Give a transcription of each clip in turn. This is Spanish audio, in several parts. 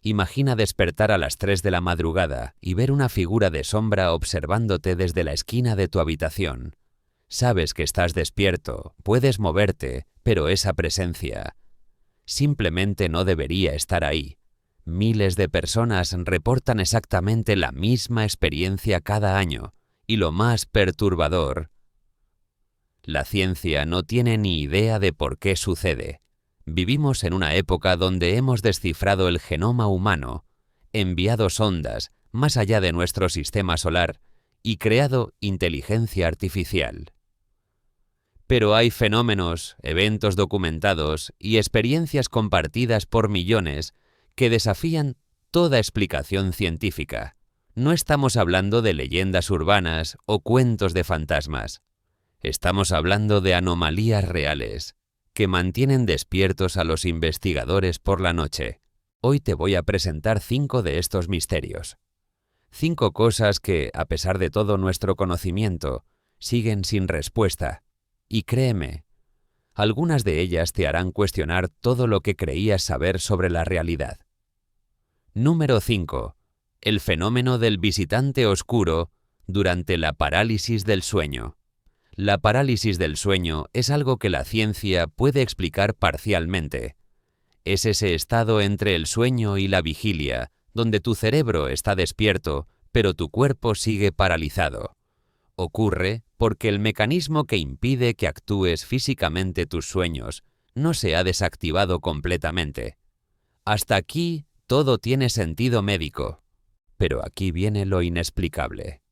Imagina despertar a las 3 de la madrugada y ver una figura de sombra observándote desde la esquina de tu habitación. Sabes que estás despierto, puedes moverte, pero esa presencia simplemente no debería estar ahí. Miles de personas reportan exactamente la misma experiencia cada año, y lo más perturbador, la ciencia no tiene ni idea de por qué sucede. Vivimos en una época donde hemos descifrado el genoma humano, enviado sondas más allá de nuestro sistema solar y creado inteligencia artificial. Pero hay fenómenos, eventos documentados y experiencias compartidas por millones que desafían toda explicación científica. No estamos hablando de leyendas urbanas o cuentos de fantasmas. Estamos hablando de anomalías reales que mantienen despiertos a los investigadores por la noche. Hoy te voy a presentar 5 de estos misterios. 5 cosas que, a pesar de todo nuestro conocimiento, siguen sin respuesta. Y créeme, algunas de ellas te harán cuestionar todo lo que creías saber sobre la realidad. Número 5. El fenómeno del visitante oscuro durante la parálisis del sueño. La parálisis del sueño es algo que la ciencia puede explicar parcialmente. Es ese estado entre el sueño y la vigilia, donde tu cerebro está despierto, pero tu cuerpo sigue paralizado. Ocurre porque el mecanismo que impide que actúes físicamente tus sueños no se ha desactivado completamente. Hasta aquí todo tiene sentido médico, pero aquí viene lo inexplicable.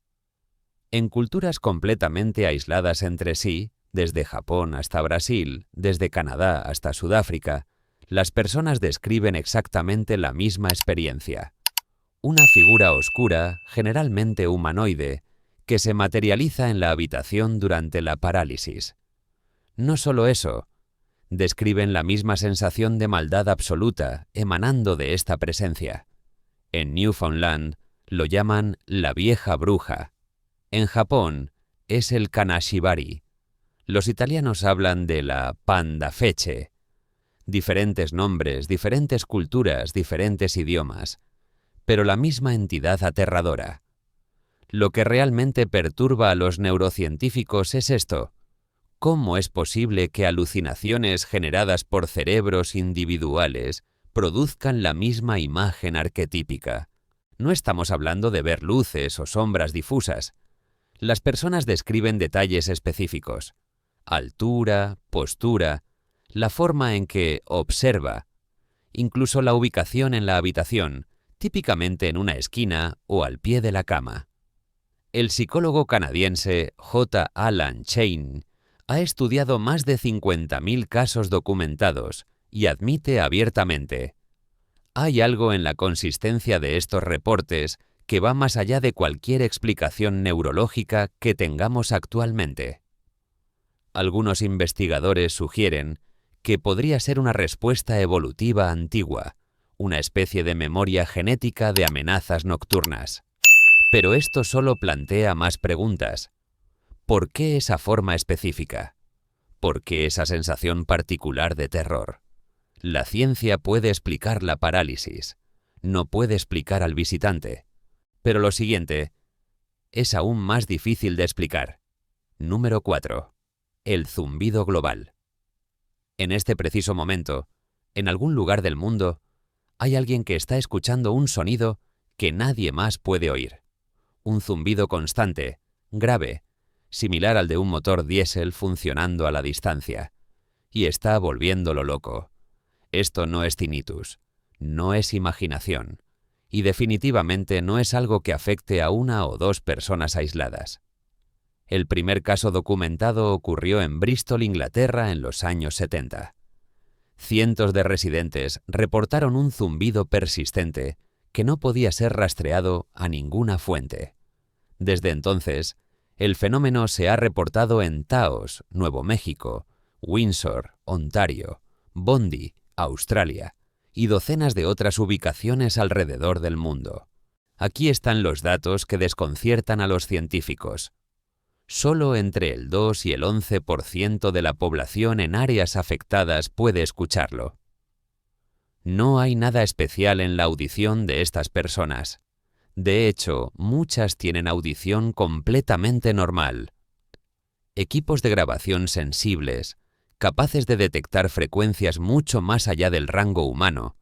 En culturas completamente aisladas entre sí, desde Japón hasta Brasil, desde Canadá hasta Sudáfrica, las personas describen exactamente la misma experiencia. Una figura oscura, generalmente humanoide, que se materializa en la habitación durante la parálisis. No solo eso, describen la misma sensación de maldad absoluta emanando de esta presencia. En Newfoundland lo llaman la vieja bruja. En Japón es el kanashibari. Los italianos hablan de la pandafeche. Diferentes nombres, diferentes culturas, diferentes idiomas, pero la misma entidad aterradora. Lo que realmente perturba a los neurocientíficos es esto. ¿Cómo es posible que alucinaciones generadas por cerebros individuales produzcan la misma imagen arquetípica? No estamos hablando de ver luces o sombras difusas. Las personas describen detalles específicos: altura, postura, la forma en que observa, incluso la ubicación en la habitación, típicamente en una esquina o al pie de la cama. El psicólogo canadiense J. Alan Chain ha estudiado más de 50.000 casos documentados y admite abiertamente: hay algo en la consistencia de estos reportes que va más allá de cualquier explicación neurológica que tengamos actualmente. Algunos investigadores sugieren que podría ser una respuesta evolutiva antigua, una especie de memoria genética de amenazas nocturnas. Pero esto solo plantea más preguntas. ¿Por qué esa forma específica? ¿Por qué esa sensación particular de terror? La ciencia puede explicar la parálisis, no puede explicar al visitante. Pero lo siguiente es aún más difícil de explicar. Número 4. El zumbido global. En este preciso momento, en algún lugar del mundo, hay alguien que está escuchando un sonido que nadie más puede oír. Un zumbido constante, grave, similar al de un motor diésel funcionando a la distancia. Y está volviéndolo loco. Esto no es tinnitus, no es imaginación. Y definitivamente no es algo que afecte a una o dos personas aisladas. El primer caso documentado ocurrió en Bristol, Inglaterra, en los años 70. Cientos de residentes reportaron un zumbido persistente que no podía ser rastreado a ninguna fuente. Desde entonces, el fenómeno se ha reportado en Taos, Nuevo México, Windsor, Ontario, Bondi, Australia, y docenas de otras ubicaciones alrededor del mundo. Aquí están los datos que desconciertan a los científicos. Solo entre el 2 y el 11% de la población en áreas afectadas puede escucharlo. No hay nada especial en la audición de estas personas. De hecho, muchas tienen audición completamente normal. Equipos de grabación sensibles, capaces de detectar frecuencias mucho más allá del rango humano,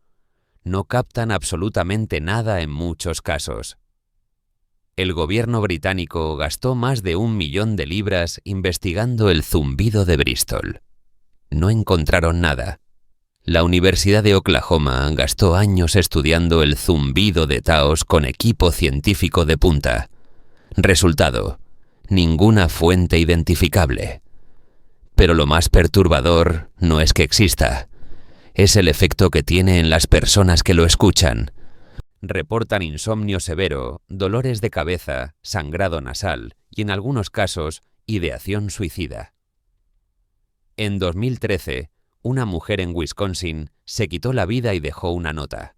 no captan absolutamente nada en muchos casos. El gobierno británico gastó más de 1 millón de libras investigando el zumbido de Bristol. No encontraron nada. La Universidad de Oklahoma gastó años estudiando el zumbido de Taos con equipo científico de punta. Resultado: ninguna fuente identificable. Pero lo más perturbador no es que exista, es el efecto que tiene en las personas que lo escuchan. Reportan insomnio severo, dolores de cabeza, sangrado nasal y, en algunos casos, ideación suicida. En 2013, una mujer en Wisconsin se quitó la vida y dejó una nota: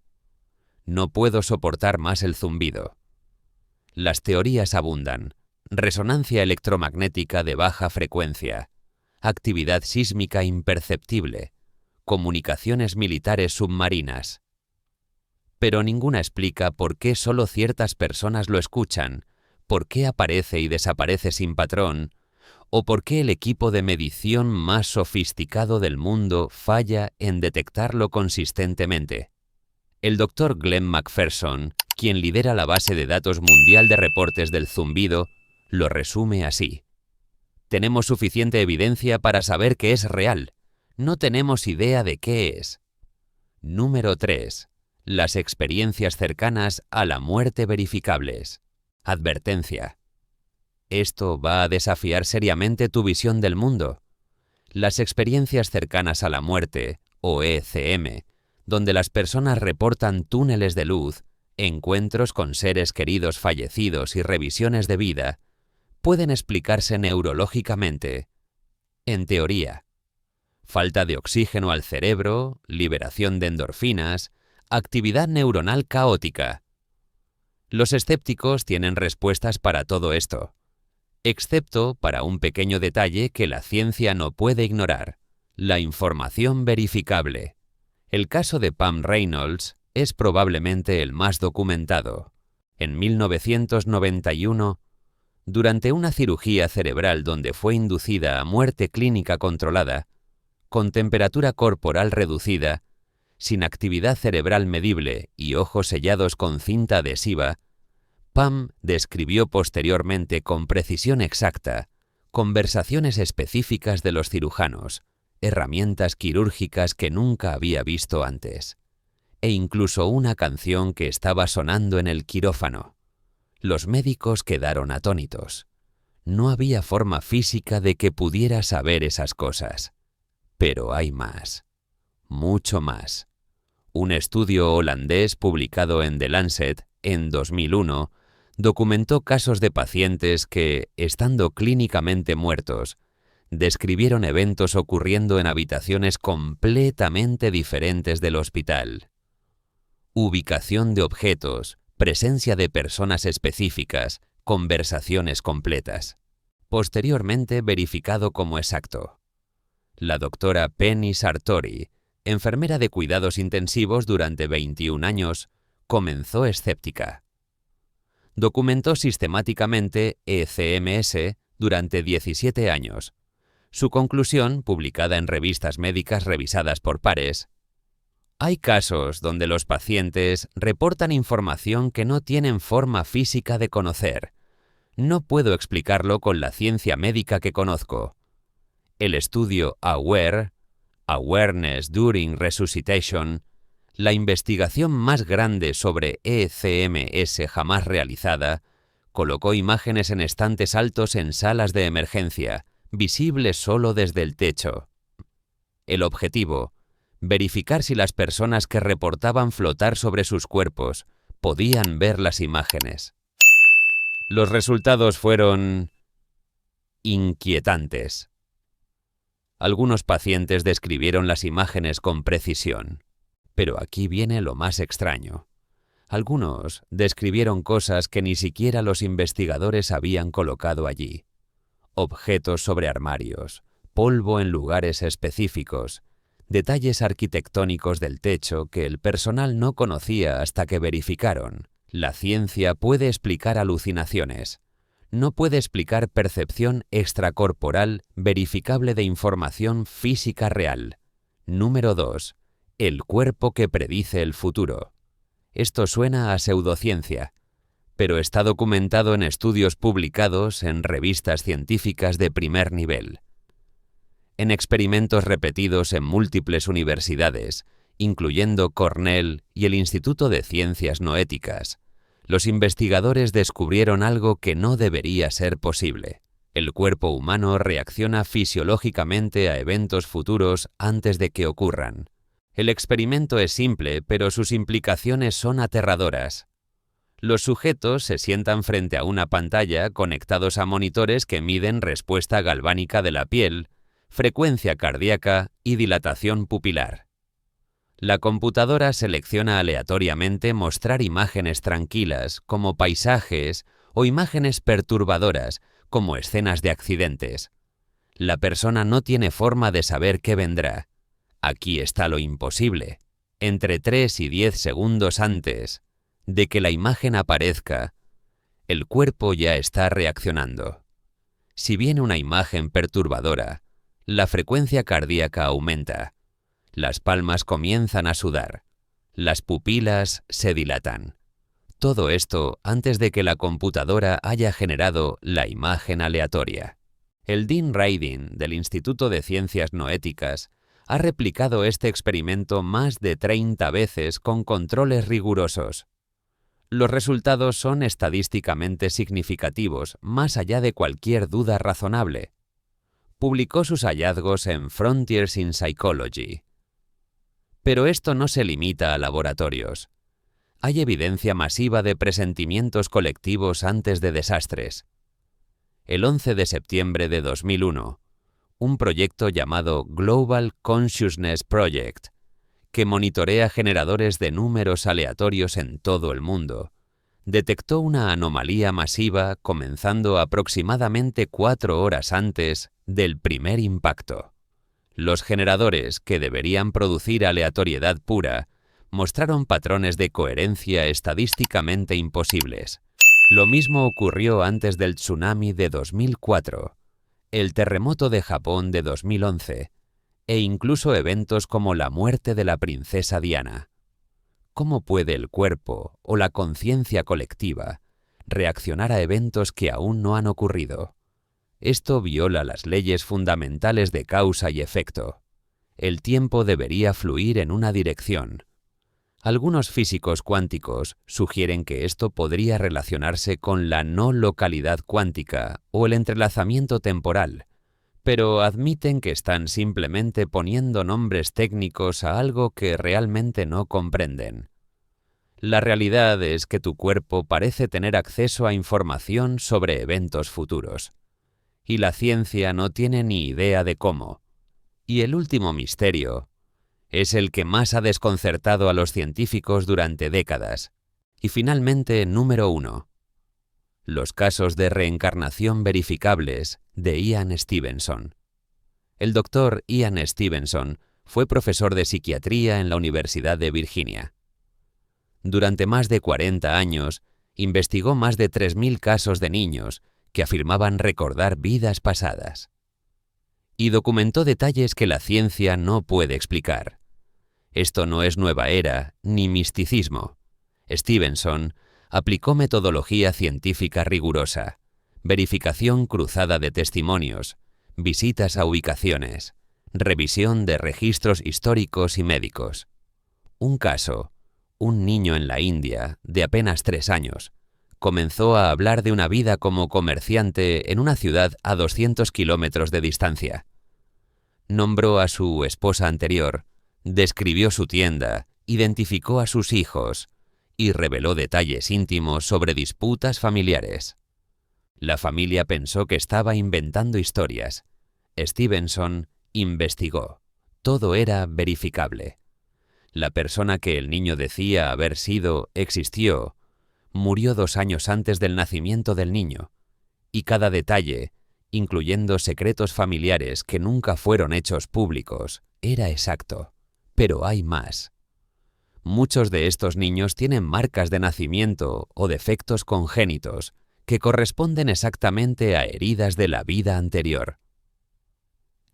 no puedo soportar más el zumbido. Las teorías abundan: resonancia electromagnética de baja frecuencia, actividad sísmica imperceptible, comunicaciones militares submarinas. Pero ninguna explica por qué solo ciertas personas lo escuchan, por qué aparece y desaparece sin patrón, o por qué el equipo de medición más sofisticado del mundo falla en detectarlo consistentemente. El Dr. Glenn McPherson, quien lidera la base de datos mundial de reportes del zumbido, lo resume así: tenemos suficiente evidencia para saber que es real. No tenemos idea de qué es. Número 3. Las experiencias cercanas a la muerte verificables. Advertencia: esto va a desafiar seriamente tu visión del mundo. Las experiencias cercanas a la muerte, o ECM, donde las personas reportan túneles de luz, encuentros con seres queridos fallecidos y revisiones de vida, pueden explicarse neurológicamente. En teoría: falta de oxígeno al cerebro, liberación de endorfinas, actividad neuronal caótica. Los escépticos tienen respuestas para todo esto, excepto para un pequeño detalle que la ciencia no puede ignorar: la información verificable. El caso de Pam Reynolds es probablemente el más documentado. En 1991, durante una cirugía cerebral donde fue inducida a muerte clínica controlada, con temperatura corporal reducida, sin actividad cerebral medible y ojos sellados con cinta adhesiva, Pam describió posteriormente con precisión exacta conversaciones específicas de los cirujanos, herramientas quirúrgicas que nunca había visto antes, e incluso una canción que estaba sonando en el quirófano. Los médicos quedaron atónitos. No había forma física de que pudiera saber esas cosas. Pero hay más, mucho más. Un estudio holandés publicado en The Lancet en 2001 documentó casos de pacientes que, estando clínicamente muertos, describieron eventos ocurriendo en habitaciones completamente diferentes del hospital. Ubicación de objetos, presencia de personas específicas, conversaciones completas. Posteriormente verificado como exacto. La doctora Penny Sartori, enfermera de cuidados intensivos durante 21 años, comenzó escéptica. Documentó sistemáticamente ECMS durante 17 años. Su conclusión, publicada en revistas médicas revisadas por pares: hay casos donde los pacientes reportan información que no tienen forma física de conocer. No puedo explicarlo con la ciencia médica que conozco. El estudio AWARE, Awareness During Resuscitation, la investigación más grande sobre ECMS jamás realizada, colocó imágenes en estantes altos en salas de emergencia, visibles solo desde el techo. El objetivo: verificar si las personas que reportaban flotar sobre sus cuerpos podían ver las imágenes. Los resultados fueron inquietantes. Algunos pacientes describieron las imágenes con precisión, pero aquí viene lo más extraño. Algunos describieron cosas que ni siquiera los investigadores habían colocado allí: objetos sobre armarios, polvo en lugares específicos, detalles arquitectónicos del techo que el personal no conocía hasta que verificaron. La ciencia puede explicar alucinaciones. No puede explicar percepción extracorporal verificable de información física real. Número 2. El cuerpo que predice el futuro. Esto suena a pseudociencia, pero está documentado en estudios publicados en revistas científicas de primer nivel. En experimentos repetidos en múltiples universidades, incluyendo Cornell y el Instituto de Ciencias Noéticas, los investigadores descubrieron algo que no debería ser posible. El cuerpo humano reacciona fisiológicamente a eventos futuros antes de que ocurran. El experimento es simple, pero sus implicaciones son aterradoras. Los sujetos se sientan frente a una pantalla conectados a monitores que miden respuesta galvánica de la piel, frecuencia cardíaca y dilatación pupilar. La computadora selecciona aleatoriamente mostrar imágenes tranquilas, como paisajes, o imágenes perturbadoras, como escenas de accidentes. La persona no tiene forma de saber qué vendrá. Aquí está lo imposible. Entre 3 y 10 segundos antes de que la imagen aparezca, el cuerpo ya está reaccionando. Si viene una imagen perturbadora, la frecuencia cardíaca aumenta. Las palmas comienzan a sudar. Las pupilas se dilatan. Todo esto antes de que la computadora haya generado la imagen aleatoria. El Dean Radin del Instituto de Ciencias Noéticas ha replicado este experimento más de 30 veces con controles rigurosos. Los resultados son estadísticamente significativos, más allá de cualquier duda razonable. Publicó sus hallazgos en Frontiers in Psychology. Pero esto no se limita a laboratorios. Hay evidencia masiva de presentimientos colectivos antes de desastres. El 11 de septiembre de 2001, un proyecto llamado Global Consciousness Project, que monitorea generadores de números aleatorios en todo el mundo, detectó una anomalía masiva comenzando aproximadamente 4 horas antes del primer impacto. Los generadores, que deberían producir aleatoriedad pura, mostraron patrones de coherencia estadísticamente imposibles. Lo mismo ocurrió antes del tsunami de 2004, el terremoto de Japón de 2011, e incluso eventos como la muerte de la princesa Diana. ¿Cómo puede el cuerpo o la conciencia colectiva reaccionar a eventos que aún no han ocurrido? Esto viola las leyes fundamentales de causa y efecto. El tiempo debería fluir en una dirección. Algunos físicos cuánticos sugieren que esto podría relacionarse con la no localidad cuántica o el entrelazamiento temporal, pero admiten que están simplemente poniendo nombres técnicos a algo que realmente no comprenden. La realidad es que tu cuerpo parece tener acceso a información sobre eventos futuros. Y la ciencia no tiene ni idea de cómo. Y el último misterio es el que más ha desconcertado a los científicos durante décadas. Y finalmente, número 1. Los casos de reencarnación verificables de Ian Stevenson. El doctor Ian Stevenson fue profesor de psiquiatría en la Universidad de Virginia. Durante más de 40 años, investigó más de 3.000 casos de niños que afirmaban recordar vidas pasadas. Y documentó detalles que la ciencia no puede explicar. Esto no es nueva era ni misticismo. Stevenson aplicó metodología científica rigurosa, verificación cruzada de testimonios, visitas a ubicaciones, revisión de registros históricos y médicos. Un caso, un niño en la India de apenas 3 años, comenzó a hablar de una vida como comerciante en una ciudad a 200 kilómetros de distancia. Nombró a su esposa anterior, describió su tienda, identificó a sus hijos y reveló detalles íntimos sobre disputas familiares. La familia pensó que estaba inventando historias. Stevenson investigó. Todo era verificable. La persona que el niño decía haber sido existió. Murió 2 años antes del nacimiento del niño, y cada detalle, incluyendo secretos familiares que nunca fueron hechos públicos, era exacto, pero hay más. Muchos de estos niños tienen marcas de nacimiento o defectos congénitos que corresponden exactamente a heridas de la vida anterior.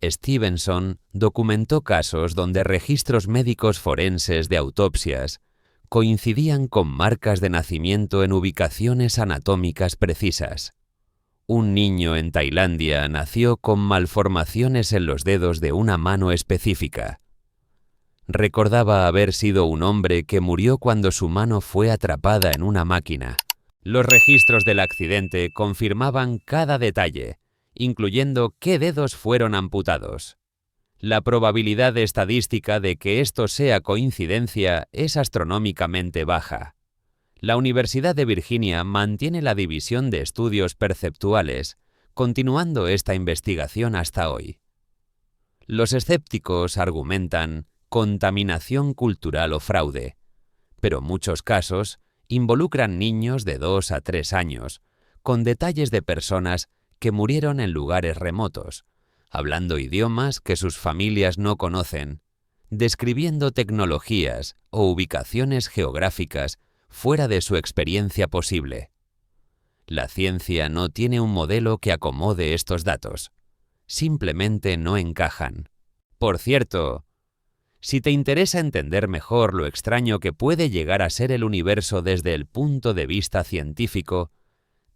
Stevenson documentó casos donde registros médicos forenses de autopsias coincidían con marcas de nacimiento en ubicaciones anatómicas precisas. Un niño en Tailandia nació con malformaciones en los dedos de una mano específica. Recordaba haber sido un hombre que murió cuando su mano fue atrapada en una máquina. Los registros del accidente confirmaban cada detalle, incluyendo qué dedos fueron amputados. La probabilidad estadística de que esto sea coincidencia es astronómicamente baja. La Universidad de Virginia mantiene la división de estudios perceptuales, continuando esta investigación hasta hoy. Los escépticos argumentan contaminación cultural o fraude, pero muchos casos involucran niños de 2 a 3 años, con detalles de personas que murieron en lugares remotos, hablando idiomas que sus familias no conocen, describiendo tecnologías o ubicaciones geográficas fuera de su experiencia posible. La ciencia no tiene un modelo que acomode estos datos. Simplemente no encajan. Por cierto, si te interesa entender mejor lo extraño que puede llegar a ser el universo desde el punto de vista científico,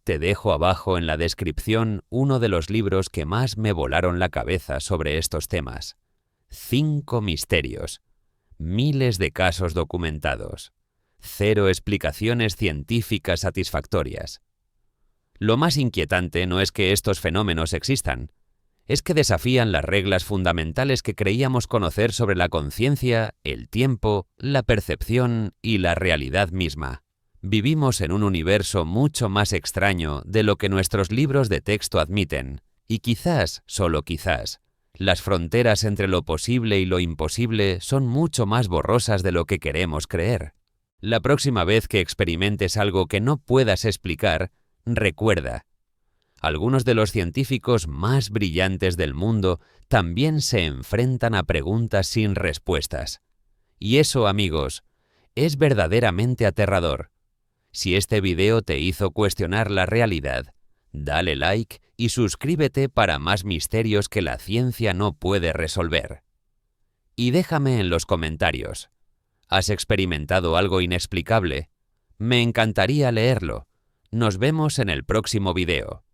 te dejo abajo en la descripción uno de los libros que más me volaron la cabeza sobre estos temas. 5 misterios, miles de casos documentados, 0 explicaciones científicas satisfactorias. Lo más inquietante no es que estos fenómenos existan, es que desafían las reglas fundamentales que creíamos conocer sobre la conciencia, el tiempo, la percepción y la realidad misma. Vivimos en un universo mucho más extraño de lo que nuestros libros de texto admiten, y quizás, solo quizás, las fronteras entre lo posible y lo imposible son mucho más borrosas de lo que queremos creer. La próxima vez que experimentes algo que no puedas explicar, recuerda: algunos de los científicos más brillantes del mundo también se enfrentan a preguntas sin respuestas. Y eso, amigos, es verdaderamente aterrador. Si este video te hizo cuestionar la realidad, dale like y suscríbete para más misterios que la ciencia no puede resolver. Y déjame en los comentarios: ¿has experimentado algo inexplicable? Me encantaría leerlo. Nos vemos en el próximo video.